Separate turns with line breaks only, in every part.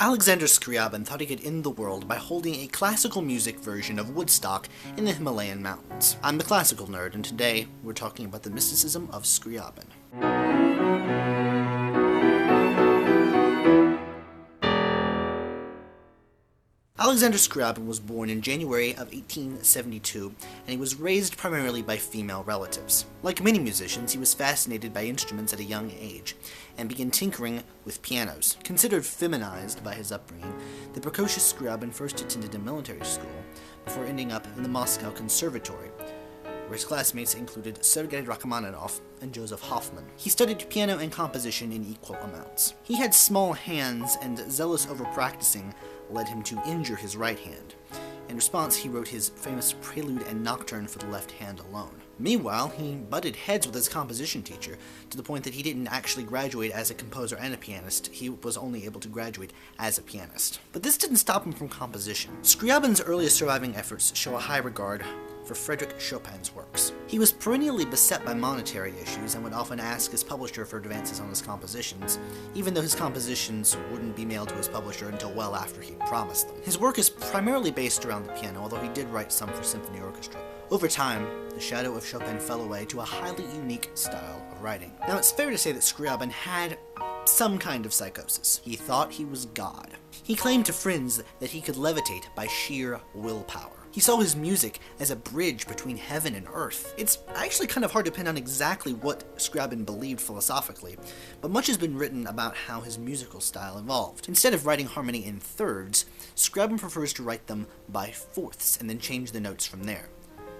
Alexander Scriabin thought he could end the world by holding a classical music version of Woodstock in the Himalayan mountains. I'm the classical nerd, and today we're talking about the mysticism of Scriabin. Alexander Scriabin was born in January of 1872, and he was raised primarily by female relatives. Like many musicians, he was fascinated by instruments at a young age, and began tinkering with pianos. Considered feminized by his upbringing, the precocious Scriabin first attended a military school, before ending up in the Moscow Conservatory, where his classmates included Sergei Rachmaninoff and Joseph Hoffman. He studied piano and composition in equal amounts. He had small hands, and zealous over-practicing led him to injure his right hand. In response, he wrote his famous Prelude and Nocturne for the left hand alone. Meanwhile, he butted heads with his composition teacher, to the point that he didn't actually graduate as a composer and a pianist. He was only able to graduate as a pianist. But this didn't stop him from composition. Scriabin's earliest surviving efforts show a high regard for Frédéric Chopin's works. He was perennially beset by monetary issues and would often ask his publisher for advances on his compositions, even though his compositions wouldn't be mailed to his publisher until well after he promised them. His work is primarily based around the piano, although he did write some for symphony orchestra. Over time, the shadow of Chopin fell away to a highly unique style of writing. Now, it's fair to say that Scriabin had some kind of psychosis. He thought he was God. He claimed to friends that he could levitate by sheer willpower. He saw his music as a bridge between heaven and earth. It's actually kind of hard to pin on exactly what Scriabin believed philosophically, but much has been written about how his musical style evolved. Instead of writing harmony in thirds, Scriabin prefers to write them by fourths and then change the notes from there.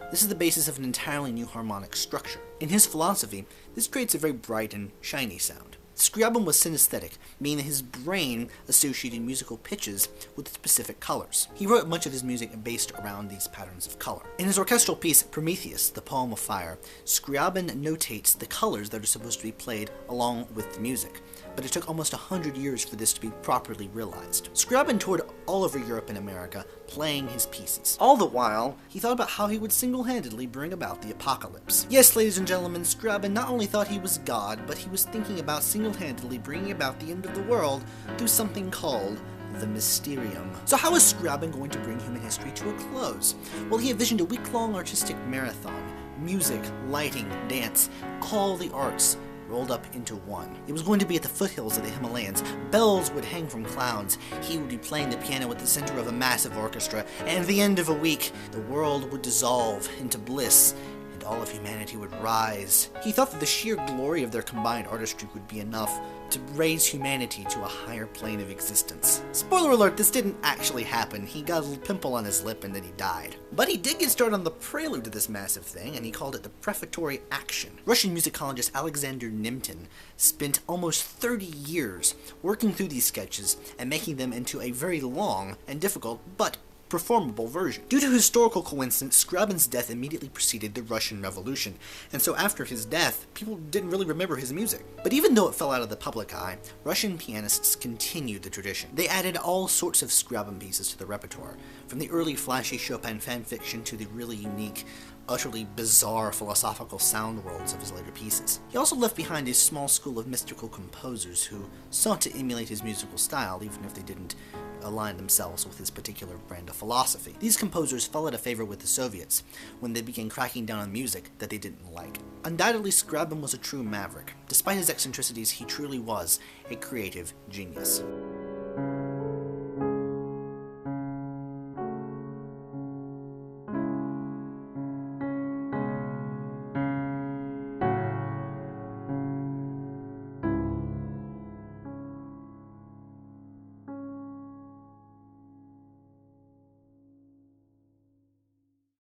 This is the basis of an entirely new harmonic structure. In his philosophy, this creates a very bright and shiny sound. Scriabin was synesthetic, meaning that his brain associated musical pitches with specific colors. He wrote much of his music based around these patterns of color. In his orchestral piece, Prometheus, the Poem of Fire, Scriabin notates the colors that are supposed to be played along with the music, but it took almost 100 years for this to be properly realized. Scriabin toured all over Europe and America, playing his pieces. All the while, he thought about how he would single-handedly bring about the apocalypse. Yes, ladies and gentlemen, Scriabin not only thought he was God, but he was thinking about single-handedly bringing about the end of the world through something called the Mysterium. So how is Scriabin going to bring human history to a close? Well, he envisioned a week-long artistic marathon. Music, lighting, dance, all the arts rolled up into one. It was going to be at the foothills of the Himalayas. Bells would hang from clouds. He would be playing the piano at the center of a massive orchestra, and at the end of a week, the world would dissolve into bliss, and all of humanity would rise. He thought that the sheer glory of their combined artistry would be enough to raise humanity to a higher plane of existence. Spoiler alert, this didn't actually happen. He got a little pimple on his lip and then he died. But he did get started on the prelude to this massive thing, and he called it the prefatory action. Russian musicologist Alexander Nimtin spent almost 30 years working through these sketches and making them into a very long and difficult but performable version. Due to historical coincidence, Scriabin's death immediately preceded the Russian Revolution, and so after his death, people didn't really remember his music. But even though it fell out of the public eye, Russian pianists continued the tradition. They added all sorts of Scriabin pieces to the repertoire, from the early flashy Chopin fanfiction to the really unique, utterly bizarre philosophical sound worlds of his later pieces. He also left behind a small school of mystical composers who sought to emulate his musical style, even if they didn't align themselves with his particular brand of philosophy. These composers fell out of favor with the Soviets when they began cracking down on music that they didn't like. Undoubtedly, Scriabin was a true maverick. Despite his eccentricities, he truly was a creative genius.